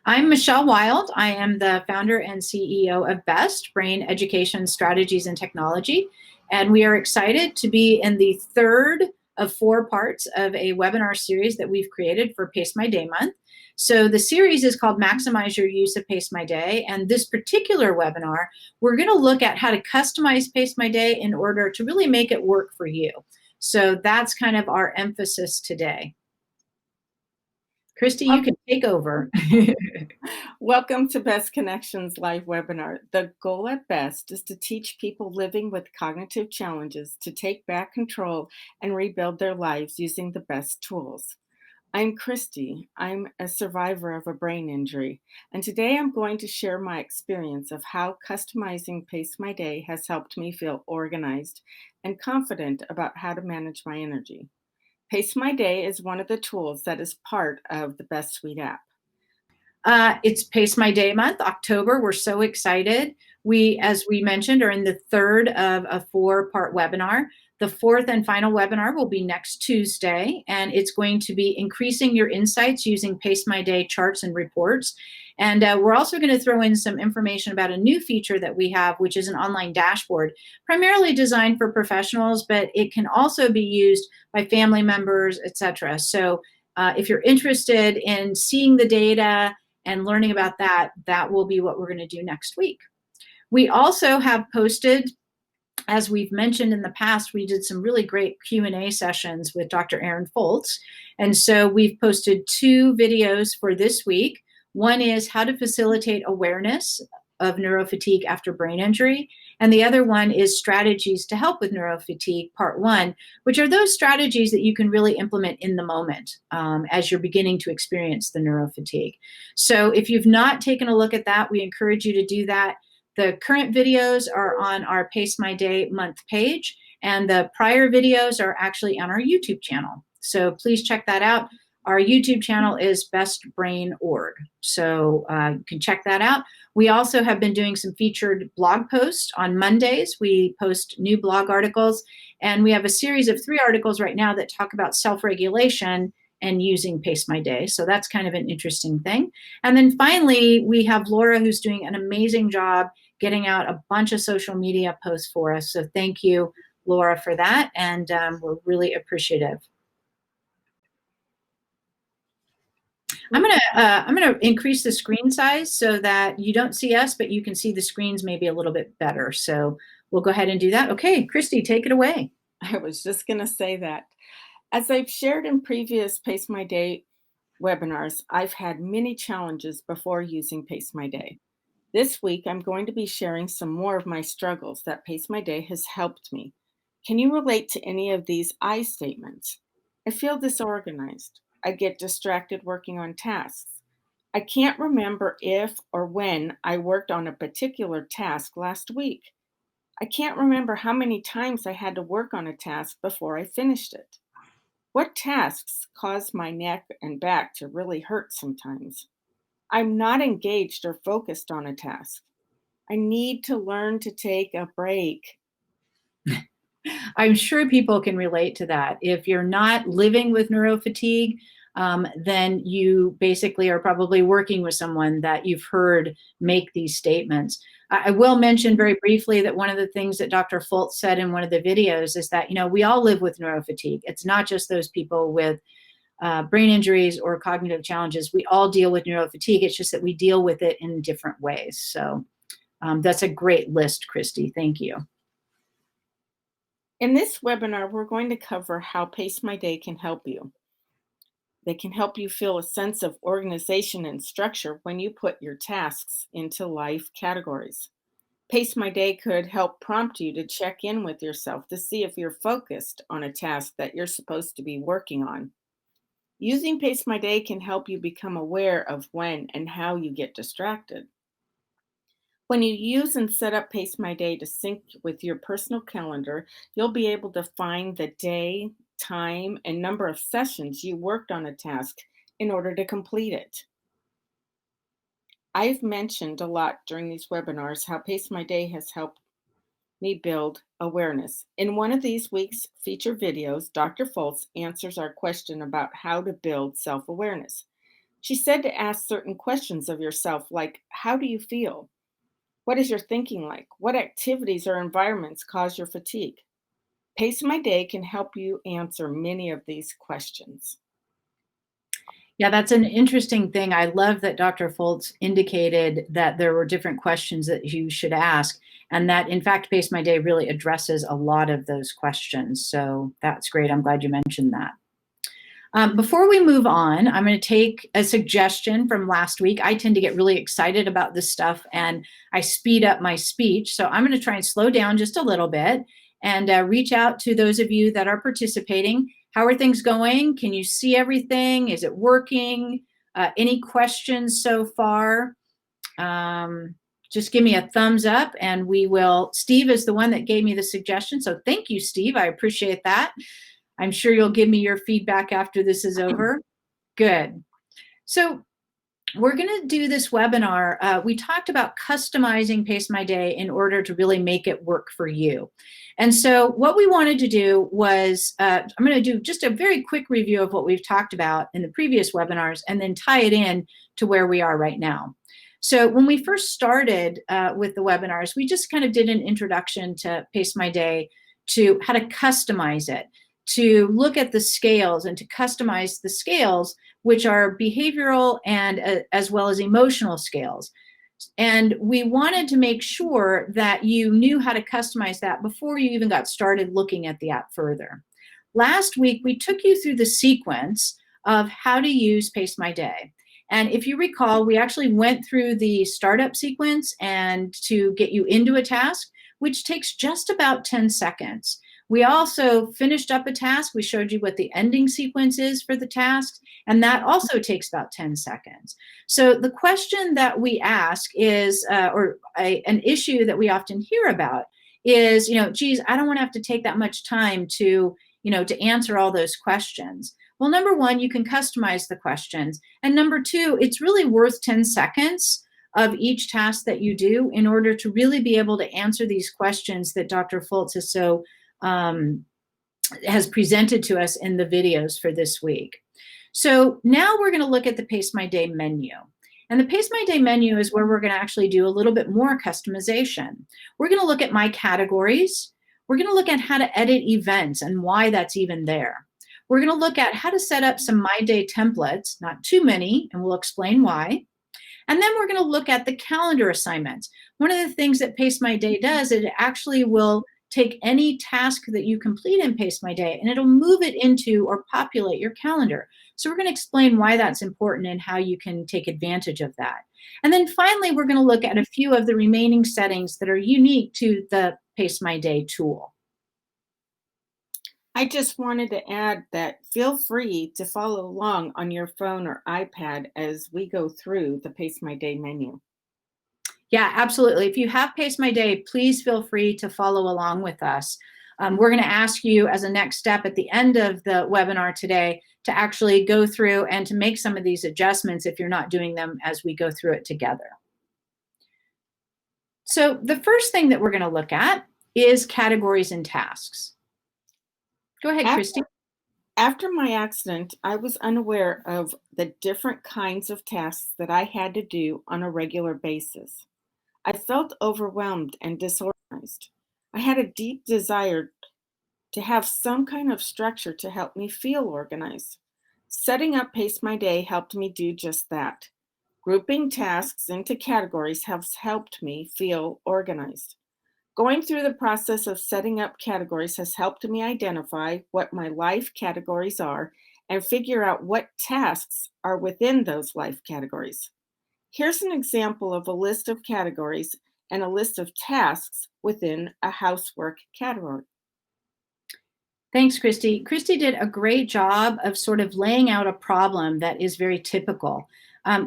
I'm Michelle Wild. I am the founder and CEO of BEST, Brain Education Strategies and Technology. And we are excited to be in the third of 4 parts of a webinar series that we've created for PaceMyDay month. So the series is called Maximize Your Use of PaceMyDay. And this particular webinar, we're going to look at how to customize PaceMyDay in order to really make it work for you. So that's kind of our emphasis today. Christy, you can take over. Welcome to Best Connections live webinar. The goal at Best is to teach people living with cognitive challenges to take back control and rebuild their lives using the best tools. I'm Christy. I'm a survivor of a brain injury, and today I'm going to share my experience of how customizing PaceMyDay has helped me feel organized and confident about how to manage my energy. PaceMyDay is one of the tools that is part of the Best Suite app. It's PaceMyDay month, October. We're so excited. As we mentioned, are in the third of a 4-part webinar. The 4th and final webinar will be next Tuesday, and it's going to be increasing your insights using PaceMyDay charts and reports. And we're also going to throw in some information about a new feature that we have, which is an online dashboard, primarily designed for professionals, but it can also be used by family members, etc. So if you're interested in seeing the data and learning about that, that will be what we're going to do next week. We also have posted, as we've mentioned in the past, we did some really great Q&A sessions with Dr. Aaron Foltz. And so we've posted 2 videos for this week. One is how to facilitate awareness of neurofatigue after brain injury. And the other one is strategies to help with neurofatigue, part 1, which are those strategies that you can really implement in the moment as you're beginning to experience the neurofatigue. So if you've not taken a look at that, we encourage you to do that. The current videos are on our PaceMyDay month page, and the prior videos are actually on our YouTube channel. So please check that out. Our YouTube channel is bestbrain.org, so you can check that out. We also have been doing some featured blog posts on Mondays. We post new blog articles, and we have a series of 3 articles right now that talk about self-regulation and using PaceMyDay. So that's kind of an interesting thing. And then finally, we have Laura, who's doing an amazing job getting out a bunch of social media posts for us. So thank you, Laura, for that, and we're really appreciative. I'm gonna increase the screen size so that you don't see us, but you can see the screens maybe a little bit better. So we'll go ahead and do that. Okay, Christy, take it away. I was just going to say that. As I've shared in previous PaceMyDay webinars, I've had many challenges before using PaceMyDay. This week, I'm going to be sharing some more of my struggles that PaceMyDay has helped me. Can you relate to any of these I statements? I feel disorganized. I get distracted working on tasks. I can't remember if or when I worked on a particular task last week. I can't remember how many times I had to work on a task before I finished it. What tasks cause my neck and back to really hurt sometimes? I'm not engaged or focused on a task. I need to learn to take a break. I'm sure people can relate to that. If you're not living with neurofatigue, then you basically are probably working with someone that you've heard make these statements. I will mention very briefly that one of the things that Dr. Foltz said in one of the videos is that, we all live with neurofatigue. It's not just those people with brain injuries or cognitive challenges. We all deal with neurofatigue. It's just that we deal with it in different ways. So that's a great list, Christy. Thank you. In this webinar, we're going to cover how PaceMyDay can help you. They can help you feel a sense of organization and structure when you put your tasks into life categories. PaceMyDay could help prompt you to check in with yourself to see if you're focused on a task that you're supposed to be working on. Using PaceMyDay can help you become aware of when and how you get distracted. When you use and set up PaceMyDay to sync with your personal calendar, you'll be able to find the day, time, and number of sessions you worked on a task in order to complete it. I've mentioned a lot during these webinars how PaceMyDay has helped me build awareness. In one of these week's feature videos, Dr. Foltz answers our question about how to build self-awareness. She said to ask certain questions of yourself, like, how do you feel? What is your thinking like? What activities or environments cause your fatigue? Pace My Day can help you answer many of these questions. Yeah, that's an interesting thing. I love that Dr. Foltz indicated that there were different questions that you should ask, and that in fact, Pace My Day really addresses a lot of those questions. So that's great. I'm glad you mentioned that. Before we move on, I'm going to take a suggestion from last week. I tend to get really excited about this stuff and I speed up my speech. So I'm going to try and slow down just a little bit and reach out to those of you that are participating. How are things going? Can you see everything? Is it working? Any questions so far? Just give me a thumbs up and we will. Steve is the one that gave me the suggestion. So thank you, Steve. I appreciate that. I'm sure you'll give me your feedback after this is over. Good. So we're going to do this webinar. We talked about customizing Pace My Day in order to really make it work for you. And so what we wanted to do was, I'm going to do just a very quick review of what we've talked about in the previous webinars and then tie it in to where we are right now. So when we first started with the webinars, we just kind of did an introduction to Pace My Day, to how to customize it, to look at the scales and to customize the scales, which are behavioral and as well as emotional scales. And we wanted to make sure that you knew how to customize that before you even got started looking at the app further. Last week, we took you through the sequence of how to use Pace My Day. And if you recall, we actually went through the startup sequence and to get you into a task, which takes just about 10 seconds. We also finished up a task. We showed you what the ending sequence is for the task, and that also takes about 10 seconds. So the question that we ask is, an issue that we often hear about is, geez, I don't want to have to take that much time to answer all those questions. Well, number one, you can customize the questions. And number two, it's really worth 10 seconds of each task that you do in order to really be able to answer these questions that Dr. Foltz is so has presented to us in the videos for this week. So now we're going to look at the Pace My Day menu. And the Pace My Day menu is where we're going to actually do a little bit more customization. We're going to look at my categories. We're going to look at how to edit events and why that's even there. We're going to look at how to set up some MyDay templates, not too many, and we'll explain why. And then we're going to look at the calendar assignments. One of the things that Pace My Day does is it actually will take any task that you complete in Pace My Day and it'll move it into or populate your calendar. So we're going to explain why that's important and how you can take advantage of that. And then finally, we're going to look at a few of the remaining settings that are unique to the Pace My Day tool. I just wanted to add that feel free to follow along on your phone or iPad as we go through the Pace My Day menu. Yeah, absolutely. If you have Pace My Day, please feel free to follow along with us. We're going to ask you as a next step at the end of the webinar today to actually go through and to make some of these adjustments if you're not doing them as we go through it together. So the first thing that we're going to look at is categories and tasks. Go ahead, Christy. After my accident, I was unaware of the different kinds of tasks that I had to do on a regular basis. I felt overwhelmed and disorganized. I had a deep desire to have some kind of structure to help me feel organized. Setting up Pace My Day helped me do just that. Grouping tasks into categories has helped me feel organized. Going through the process of setting up categories has helped me identify what my life categories are and figure out what tasks are within those life categories. Here's an example of a list of categories and a list of tasks within a housework category. Thanks, Christy. Christy did a great job of sort of laying out a problem that is very typical.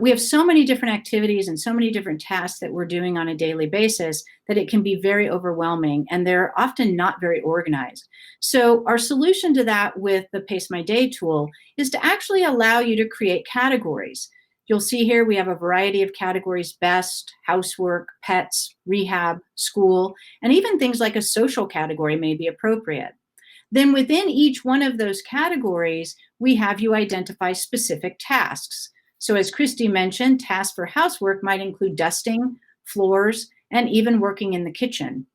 We have so many different activities and so many different tasks that we're doing on a daily basis that it can be very overwhelming and they're often not very organized. So our solution to that with the Pace My Day tool is to actually allow you to create categories. You'll see here we have a variety of categories: best, housework, pets, rehab, school, and even things like a social category may be appropriate. Then within each one of those categories, we have you identify specific tasks. So as Christy mentioned, tasks for housework might include dusting, floors, and even working in the kitchen.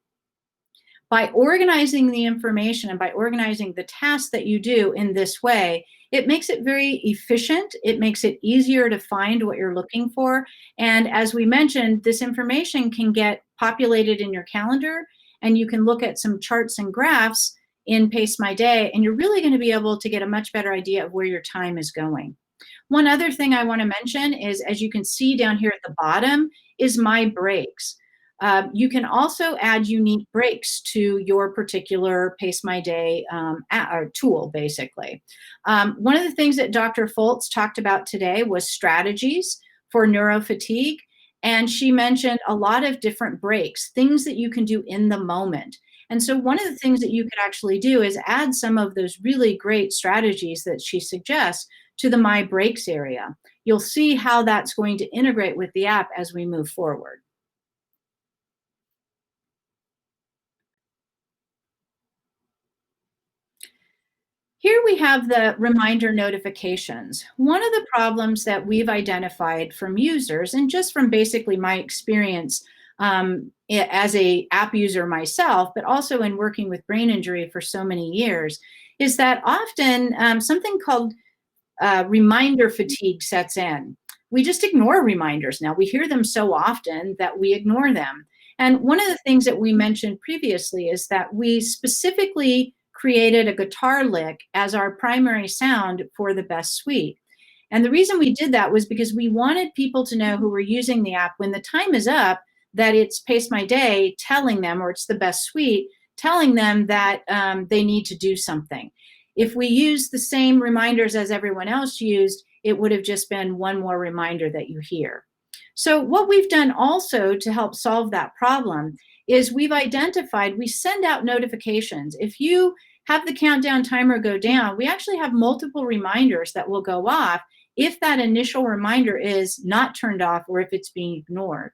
By organizing the information and by organizing the tasks that you do in this way, it makes it very efficient. It makes it easier to find what you're looking for. And as we mentioned, this information can get populated in your calendar, and you can look at some charts and graphs in PaceMyDay, and you're really going to be able to get a much better idea of where your time is going. One other thing I want to mention is, as you can see down here at the bottom, is My Breaks. You can also add unique breaks to your particular PaceMyDay tool, basically. One of the things that Dr. Foltz talked about today was strategies for neurofatigue, and she mentioned a lot of different breaks, things that you can do in the moment. And so one of the things that you could actually do is add some of those really great strategies that she suggests to the My Breaks area. You'll see how that's going to integrate with the app as we move forward. Here we have the reminder notifications. One of the problems that we've identified from users, and just from basically my experience as a app user myself, but also in working with brain injury for so many years, is that often something called reminder fatigue sets in. We just ignore reminders now. We hear them so often that we ignore them. And one of the things that we mentioned previously is that we specifically created a guitar lick as our primary sound for the best suite. And the reason we did that was because we wanted people to know who were using the app when the time is up that it's PaceMyDay telling them, or it's the best suite, telling them that they need to do something. If we use the same reminders as everyone else used, it would have just been one more reminder that you hear. So what we've done also to help solve that problem is we've identified, we send out notifications. If you have the countdown timer go down, we actually have multiple reminders that will go off if that initial reminder is not turned off or if it's being ignored.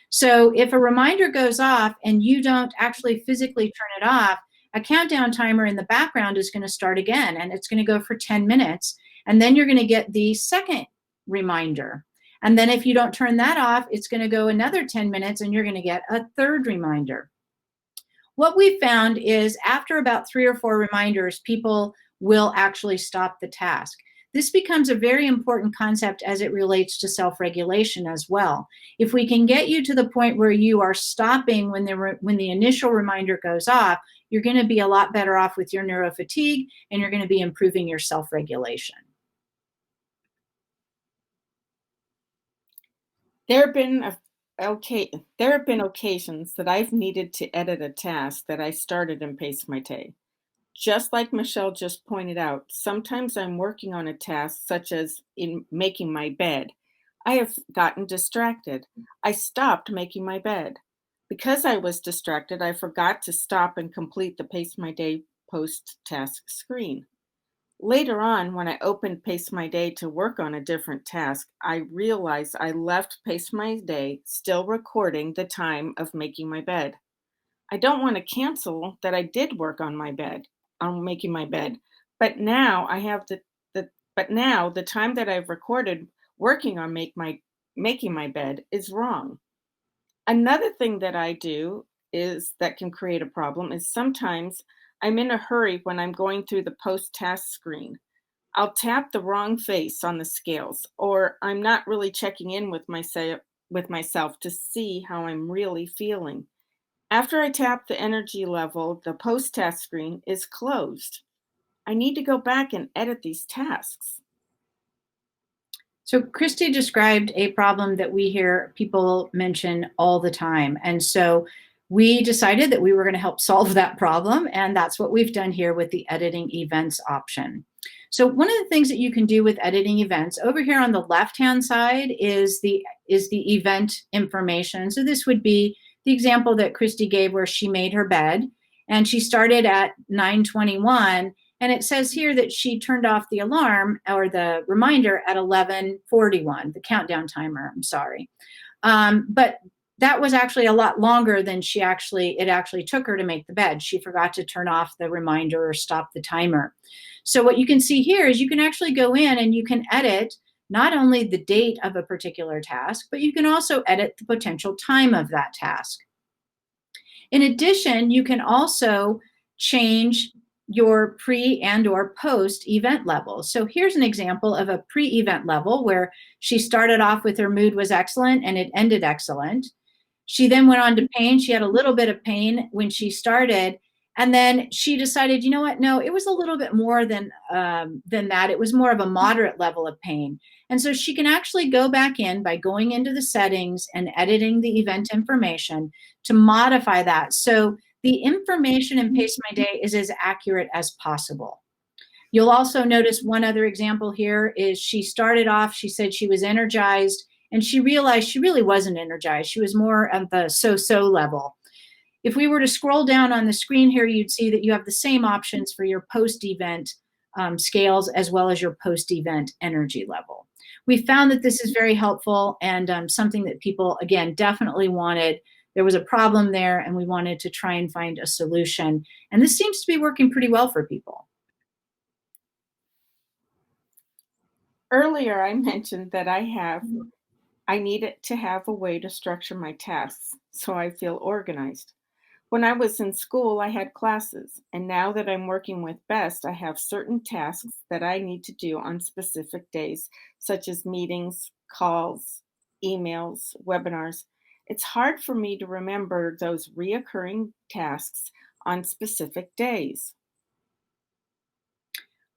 So if a reminder goes off and you don't actually physically turn it off, a countdown timer in the background is going to start again, and it's going to go for 10 minutes. And then you're going to get the second reminder. And then if you don't turn that off, it's going to go another 10 minutes and you're going to get a third reminder. What we found is after about 3 or 4 reminders, people will actually stop the task. This becomes a very important concept as it relates to self-regulation as well. If we can get you to the point where you are stopping when the initial reminder goes off, you're going to be a lot better off with your neurofatigue, and you're going to be improving your self-regulation. There have been occasions that I've needed to edit a task that I started in PaceMyDay. Just like Michelle just pointed out, sometimes I'm working on a task such as in making my bed. I have gotten distracted. I stopped making my bed. Because I was distracted, I forgot to stop and complete the PaceMyDay post task screen. Later on, when I opened PaceMyDay to work on a different task, I realized I left PaceMyDay still recording the time of making my bed. I don't want to cancel that I did work on making my bed, but now I have the time that I've recorded working on making my bed is wrong. Another thing that I do is that can create a problem is sometimes I'm in a hurry when I'm going through the post-task screen. I'll tap the wrong face on the scales, or I'm not really checking in with myself to see how I'm really feeling. After I tap the energy level, the post-task screen is closed. I need to go back and edit these tasks. So Christy described a problem that we hear people mention all the time. And so we decided that we were going to help solve that problem. And that's what we've done here with the editing events option. So one of the things that you can do with editing events over here on the left-hand side is the event information. So this would be the example that Christy gave where she made her bed and she started at 9:21. And it says here that she turned off the alarm or the reminder at 11:41, the countdown timer, I'm sorry. But that was actually a lot longer than it actually took her to make the bed. She forgot to turn off the reminder or stop the timer. So what you can see here is you can actually go in and you can edit not only the date of a particular task, but you can also edit the potential time of that task. In addition, you can also change your pre and or post event level. So here's an example of a pre-event level where she started off with her mood was excellent and it ended excellent. She then went on to pain. She had a little bit of pain when she started, and then she decided, you know what? No, it was a little bit more than that. It was more of a moderate level of pain, and so she can actually go back in by going into the settings and editing the event information to modify that. So the information in PaceMyDay is as accurate as possible. You'll also notice one other example here is she started off, she said she was energized, and she realized she really wasn't energized. She was more at the so-so level. If we were to scroll down on the screen here, you'd see that you have the same options for your post-event scales as well as your post-event energy level. We found that this is very helpful and something that people, again, definitely wanted. There was a problem there, and we wanted to try and find a solution. And this seems to be working pretty well for people. Earlier, I mentioned that I needed to have a way to structure my tasks so I feel organized. When I was in school, I had classes, and now that I'm working with Best, I have certain tasks that I need to do on specific days, such as meetings, calls, emails, webinars. It's hard for me to remember those reoccurring tasks on specific days.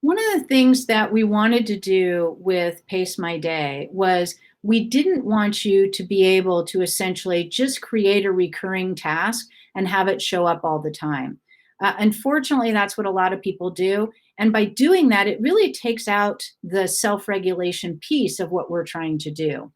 One of the things that we wanted to do with PaceMyDay was we didn't want you to be able to essentially just create a recurring task and have it show up all the time. Unfortunately, that's what a lot of people do. And by doing that, it really takes out the self-regulation piece of what we're trying to do.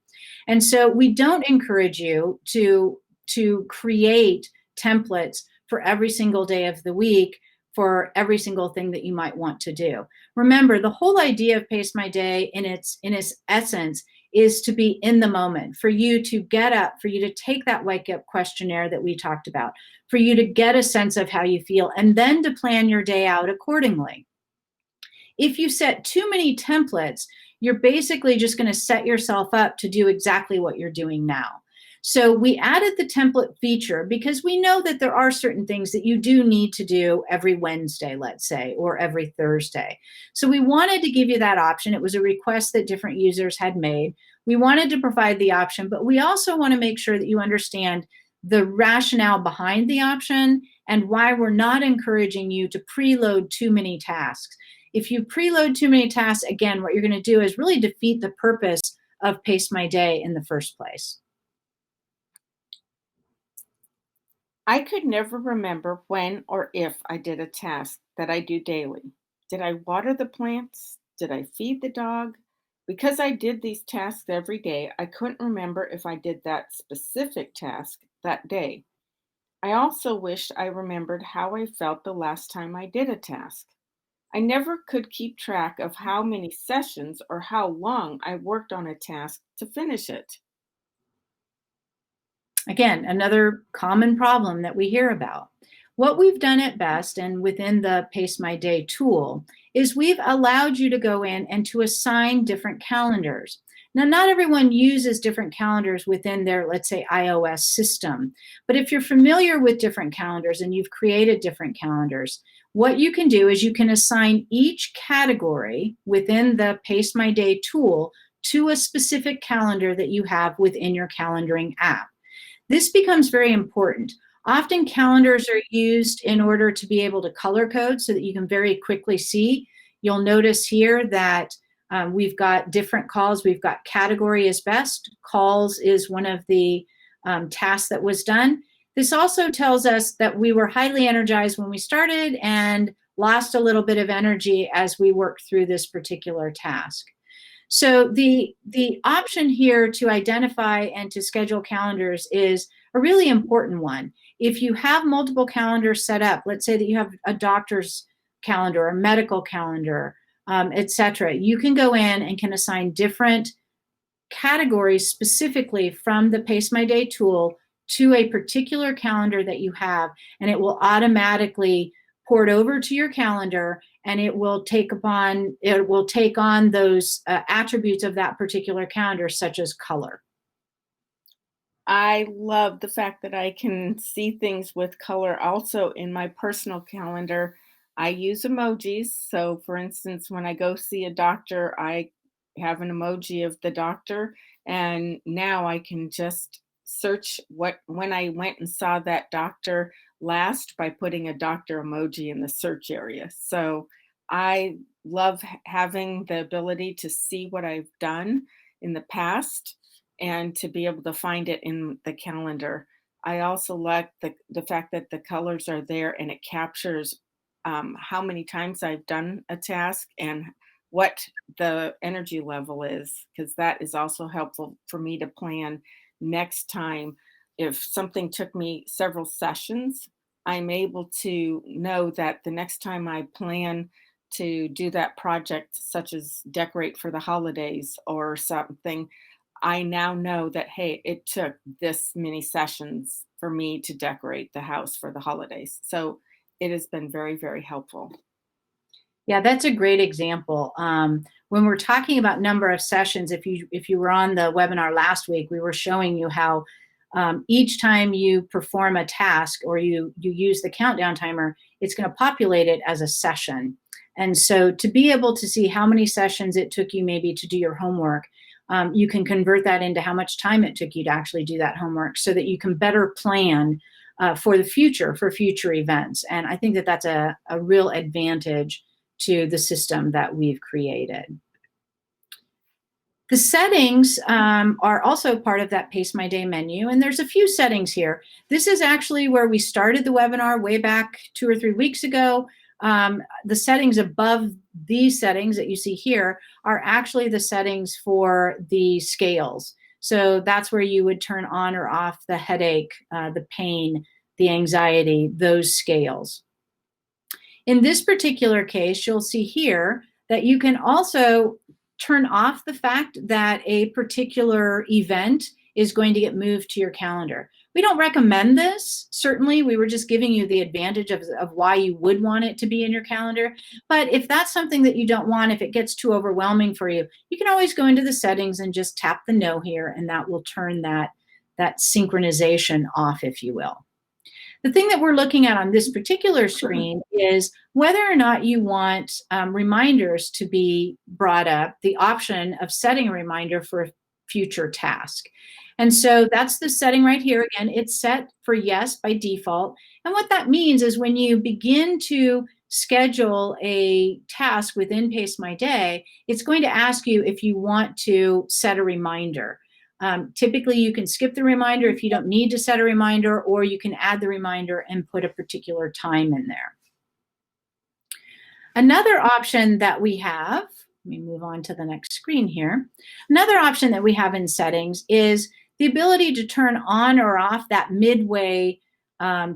And so we don't encourage you to create templates for every single day of the week for every single thing that you might want to do. Remember, the whole idea of PaceMyDay in its essence is to be in the moment, for you to get up, for you to take that wake up questionnaire that we talked about, for you to get a sense of how you feel, and then to plan your day out accordingly. If you set too many templates, you're basically just going to set yourself up to do exactly what you're doing now. So we added the template feature because we know that there are certain things that you do need to do every Wednesday, let's say, or every Thursday. So we wanted to give you that option. It was a request that different users had made. We wanted to provide the option, but we also want to make sure that you understand the rationale behind the option and why we're not encouraging you to preload too many tasks. If you preload too many tasks, again, what you're going to do is really defeat the purpose of PaceMyDay in the first place. I could never remember when or if I did a task that I do daily. Did I water the plants? Did I feed the dog? Because I did these tasks every day, I couldn't remember if I did that specific task that day. I also wished I remembered how I felt the last time I did a task. I never could keep track of how many sessions or how long I worked on a task to finish it. Again, another common problem that we hear about. What we've done at Best and within the PaceMyDay tool is we've allowed you to go in and to assign different calendars. Now, not everyone uses different calendars within their, let's say, iOS system. But if you're familiar with different calendars and you've created different calendars, what you can do is you can assign each category within the PaceMyDay tool to a specific calendar that you have within your calendaring app. This becomes very important. Often calendars are used in order to be able to color code so that you can very quickly see. You'll notice here that we've got different calls. We've got category is best. Calls is one of the tasks that was done. This also tells us that we were highly energized when we started and lost a little bit of energy as we worked through this particular task. So the option here to identify and to schedule calendars is a really important one. If you have multiple calendars set up, let's say that you have a doctor's calendar, a medical calendar, etc., you can go in and can assign different categories specifically from the PaceMyDay tool to a particular calendar that you have, and it will automatically port over to your calendar, and it will take on those attributes of that particular calendar, such as color. I love the fact that I can see things with color also in my personal calendar. I use emojis. So, for instance, when I go see a doctor, I have an emoji of the doctor, and now I can just search when I went and saw that doctor last by putting a doctor emoji in the search area. So, I love having the ability to see what I've done in the past and to be able to find it in the calendar. I also like the fact that the colors are there and it captures how many times I've done a task and what the energy level is, because that is also helpful for me to plan next time. If something took me several sessions, I'm able to know that the next time I plan to do that project, such as decorate for the holidays or something, I now know that, hey, it took this many sessions for me to decorate the house for the holidays. So it has been very, very helpful. Yeah, that's a great example. When we're talking about number of sessions, if you were on the webinar last week, we were showing you how each time you perform a task or you use the countdown timer, it's going to populate it as a session. And so to be able to see how many sessions it took you maybe to do your homework, you can convert that into how much time it took you to actually do that homework so that you can better plan for the future, for future events. And I think that that's a real advantage to the system that we've created. The settings are also part of that PaceMyDay menu, and there's a few settings here. This is actually where we started the webinar way back 2 or 3 weeks ago. The settings above these settings that you see here are actually the settings for the scales. So that's where you would turn on or off the headache, the pain, the anxiety, those scales. In this particular case, you'll see here that you can also turn off the fact that a particular event is going to get moved to your calendar. We don't recommend this. Certainly, we were just giving you the advantage of why you would want it to be in your calendar. But if that's something that you don't want, if it gets too overwhelming for you, you can always go into the settings and just tap the no here, and that will turn that synchronization off, if you will. The thing that we're looking at on this particular screen is whether or not you want reminders to be brought up, the option of setting a reminder for a future task. And so that's the setting right here. Again, it's set for yes by default. And what that means is when you begin to schedule a task within PaceMyDay, it's going to ask you if you want to set a reminder. Typically, you can skip the reminder if you don't need to set a reminder, or you can add the reminder and put a particular time in there. Another option that we have, let me move on to the next screen here. Another option that we have in settings is the ability to turn on or off that midway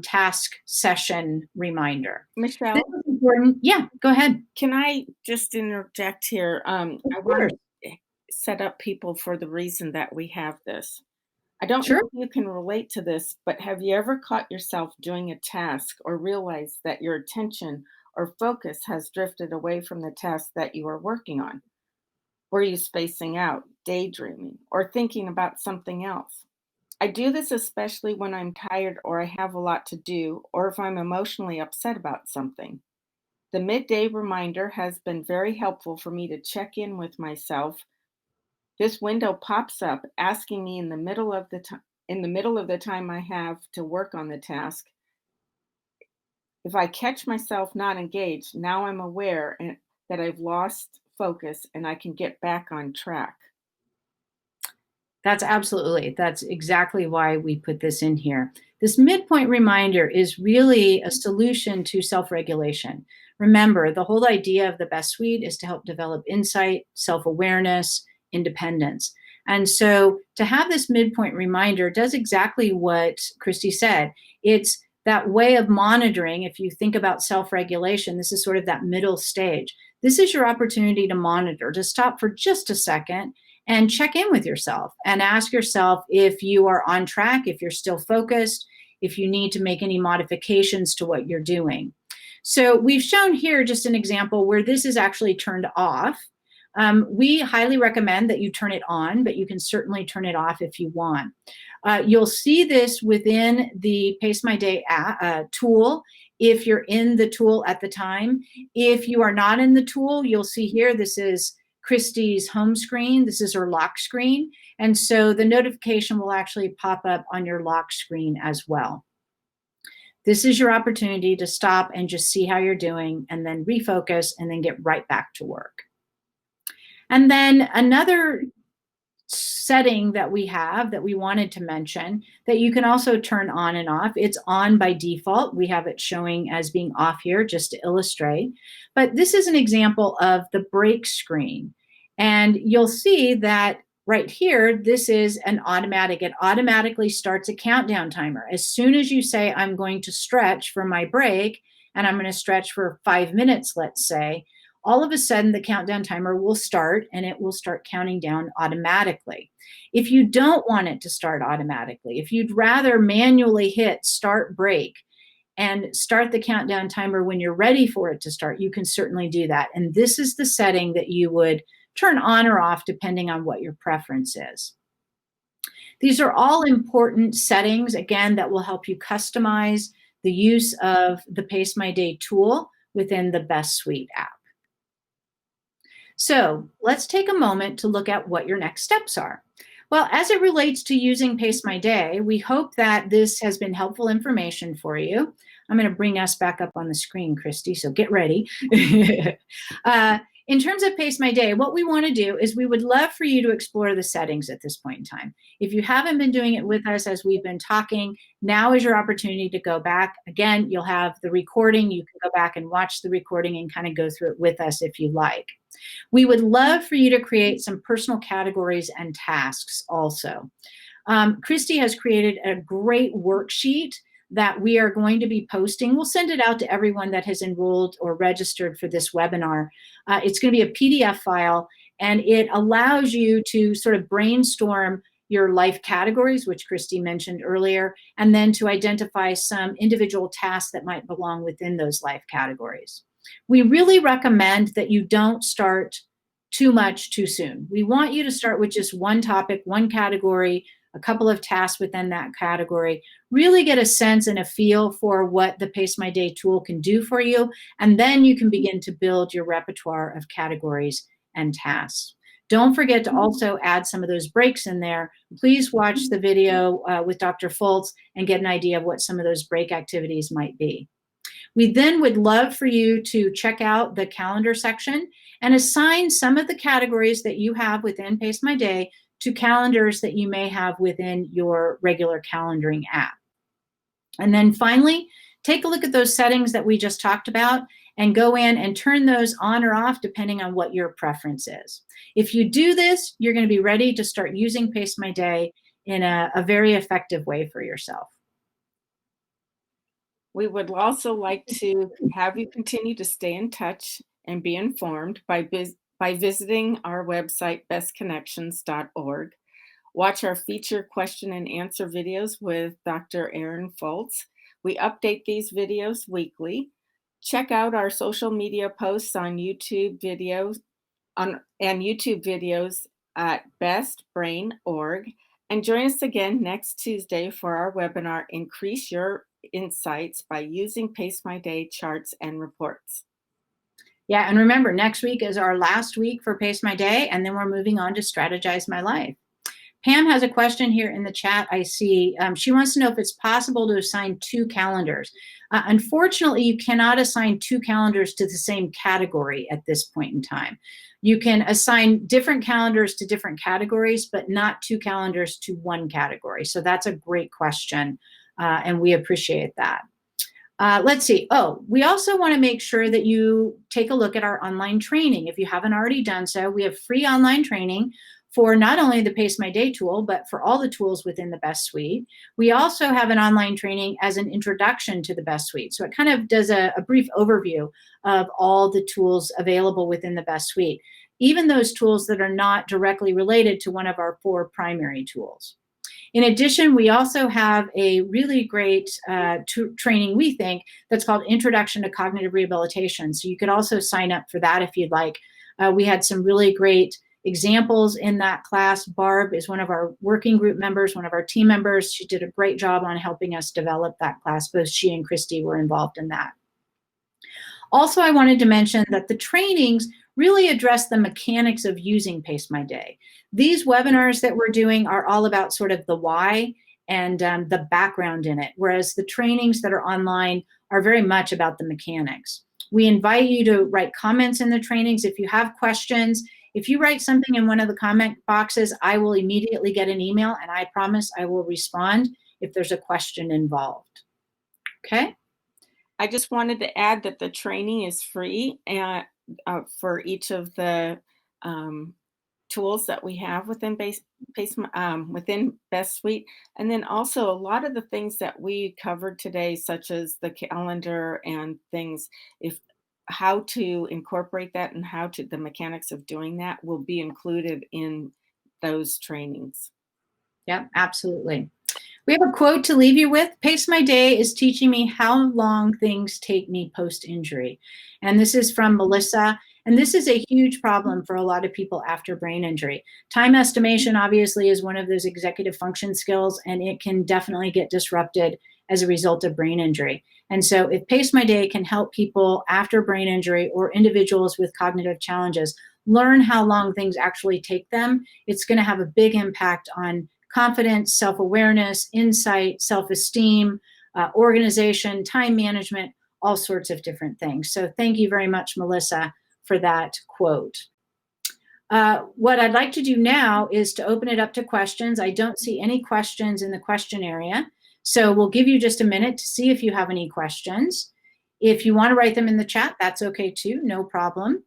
task session reminder. Michelle? This is important. Yeah, go ahead. Can I just interject here? I want to set up people for the reason that we have this. I don't know if you can relate to this, but have you ever caught yourself doing a task or realized that your attention or focus has drifted away from the task that you are working on? Were you spacing out, daydreaming, or thinking about something else? I do this especially when I'm tired or I have a lot to do, or if I'm emotionally upset about something. The midday reminder has been very helpful for me to check in with myself. This window pops up asking me in the middle of the time I have to work on the task. If I catch myself not engaged, now I'm aware that I've lost focus and I can get back on track. That's exactly why we put this in here. This midpoint reminder is really a solution to self-regulation. Remember, the whole idea of the best suite is to help develop insight, self-awareness, independence. And so to have this midpoint reminder does exactly what Christy said. It's that way of monitoring. If you think about self-regulation, this is sort of that middle stage. This is your opportunity to monitor, to stop for just a second and check in with yourself and ask yourself if you are on track, if you're still focused, if you need to make any modifications to what you're doing. So we've shown here just an example where this is actually turned off. We highly recommend that you turn it on, but you can certainly turn it off if you want. You'll see this within the PaceMyDay tool if you're in the tool at the time. If you are not in the tool, you'll see here, this is Christy's home screen. This is her lock screen. And so the notification will actually pop up on your lock screen as well. This is your opportunity to stop and just see how you're doing and then refocus and then get right back to work. And then another setting that we have that we wanted to mention that you can also turn on and off. It's on by default. We have it showing as being off here just to illustrate. But this is an example of the break screen. And you'll see that right here, this is an automatic. It automatically starts a countdown timer. As soon as you say, I'm going to stretch for my break, and I'm going to stretch for 5 minutes, let's say, all of a sudden the countdown timer will start and it will start counting down automatically. If you don't want it to start automatically, if you'd rather manually hit start break and start the countdown timer when you're ready for it to start, you can certainly do that. And this is the setting that you would turn on or off depending on what your preference is. These are all important settings, again, that will help you customize the use of the PaceMyDay tool within the Best Suite app. So let's take a moment to look at what your next steps are. Well, as it relates to using PaceMyDay, we hope that this has been helpful information for you. I'm going to bring us back up on the screen, Christy, so get ready. In terms of PaceMyDay, what we want to do is we would love for you to explore the settings at this point in time. If you haven't been doing it with us as we've been talking, now is your opportunity to go back. Again, you'll have the recording. You can go back and watch the recording and kind of go through it with us if you like. We would love for you to create some personal categories and tasks also. Christy has created a great worksheet that we are going to be posting. We'll send it out to everyone that has enrolled or registered for this webinar. It's going to be a PDF file, and it allows you to sort of brainstorm your life categories, which Christy mentioned earlier, and then to identify some individual tasks that might belong within those life categories. We really recommend that you don't start too much too soon. We want you to start with just one topic, one category, a couple of tasks within that category, really get a sense and a feel for what the PaceMyDay tool can do for you, and then you can begin to build your repertoire of categories and tasks. Don't forget to also add some of those breaks in there. Please watch the video with Dr. Foltz and get an idea of what some of those break activities might be. We then would love for you to check out the calendar section and assign some of the categories that you have within PaceMyDay to calendars that you may have within your regular calendaring app. And then finally, take a look at those settings that we just talked about and go in and turn those on or off depending on what your preference is. If you do this, you're going to be ready to start using PaceMyDay in a very effective way for yourself. We would also like to have you continue to stay in touch and be informed by visiting our website, bestconnections.org. Watch our feature question and answer videos with Dr. Erin Foltz. We update these videos weekly. Check out our social media posts on YouTube videos at bestbrain.org. And join us again next Tuesday for our webinar, Increase Your Insights by Using PaceMyDay Charts and Reports. Yeah, and remember, next week is our last week for PaceMyDay, and then we're moving on to Strategize My Life. Pam has a question here in the chat. I see. She wants to know if it's possible to assign 2 calendars. Unfortunately, you cannot assign 2 calendars to the same category at this point in time. You can assign different calendars to different categories, but not 2 calendars to one category. So that's a great question, and we appreciate that. Let's see. Oh, we also want to make sure that you take a look at our online training. If you haven't already done so, we have free online training for not only the PaceMyDay tool, but for all the tools within the Best Suite. We also have an online training as an introduction to the Best Suite. So it kind of does a brief overview of all the tools available within the Best Suite, even those tools that are not directly related to one of our 4 primary tools. In addition, we also have a really great training, we think, that's called Introduction to Cognitive Rehabilitation. So you could also sign up for that if you'd like. We had some really great examples in that class. Barb is one of our working group members, one of our team members. She did a great job on helping us develop that class. Both she and Christy were involved in that. Also, I wanted to mention that the trainings really address the mechanics of using PaceMyDay. These webinars that we're doing are all about sort of the why and the background in it, whereas the trainings that are online are very much about the mechanics. We invite you to write comments in the trainings if you have questions. If you write something in one of the comment boxes, I will immediately get an email, and I promise I will respond if there's a question involved. Okay? I just wanted to add that the training is free for each of the tools that we have within within Best Suite. And then also a lot of the things that we covered today, such as the calendar and things, how to incorporate that and the mechanics of doing that will be included in those trainings. Yep, absolutely. We have a quote to leave you with. PaceMyDay is teaching me how long things take me post-injury. And this is from Melissa. And this is a huge problem for a lot of people after brain injury. Time estimation obviously is one of those executive function skills, and it can definitely get disrupted as a result of brain injury. And so if PaceMyDay can help people after brain injury or individuals with cognitive challenges learn how long things actually take them, it's going to have a big impact on confidence, self-awareness, insight, self-esteem, organization, time management, all sorts of different things. So thank you very much, Melissa, for that quote. What I'd like to do now is to open it up to questions. I don't see any questions in the question area. So we'll give you just a minute to see if you have any questions. If you want to write them in the chat, that's okay too, no problem.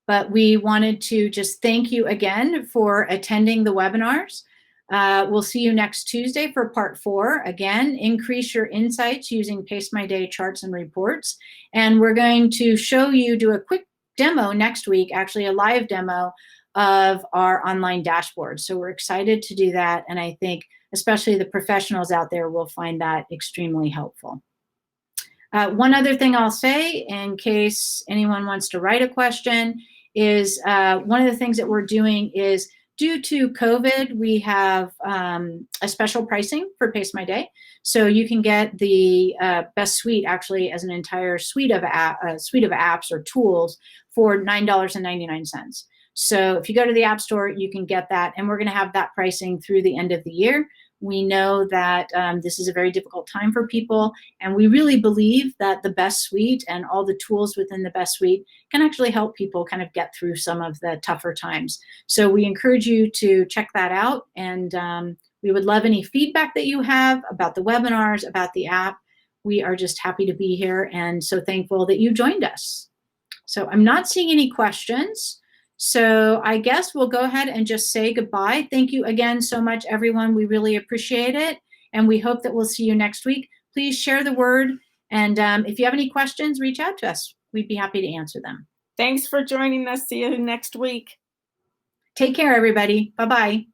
But we wanted to just thank you again for attending the webinars. We'll see you next Tuesday for part 4. Again, increase your insights using PaceMyDay charts and reports. And we're going to show you, do a quick demo next week, actually a live demo of our online dashboard. So we're excited to do that. And I think especially the professionals out there will find that extremely helpful. One other thing I'll say in case anyone wants to write a question is one of the things that we're doing is due to COVID, we have a special pricing for PaceMyDay. So you can get the Best Suite actually as an entire suite of apps or tools for $9.99. So if you go to the App Store, you can get that. And we're going to have that pricing through the end of the year. We know that this is a very difficult time for people, and we really believe that the Best Suite and all the tools within the Best Suite can actually help people kind of get through some of the tougher times. So we encourage you to check that out, and we would love any feedback that you have about the webinars, about the app. We are just happy to be here and so thankful that you joined us. So I'm not seeing any questions. So I guess we'll go ahead and just say goodbye. Thank you again so much, everyone. We really appreciate it. And we hope that we'll see you next week. Please share the word. And if you have any questions, reach out to us. We'd be happy to answer them. Thanks for joining us. See you next week. Take care, everybody. Bye-bye.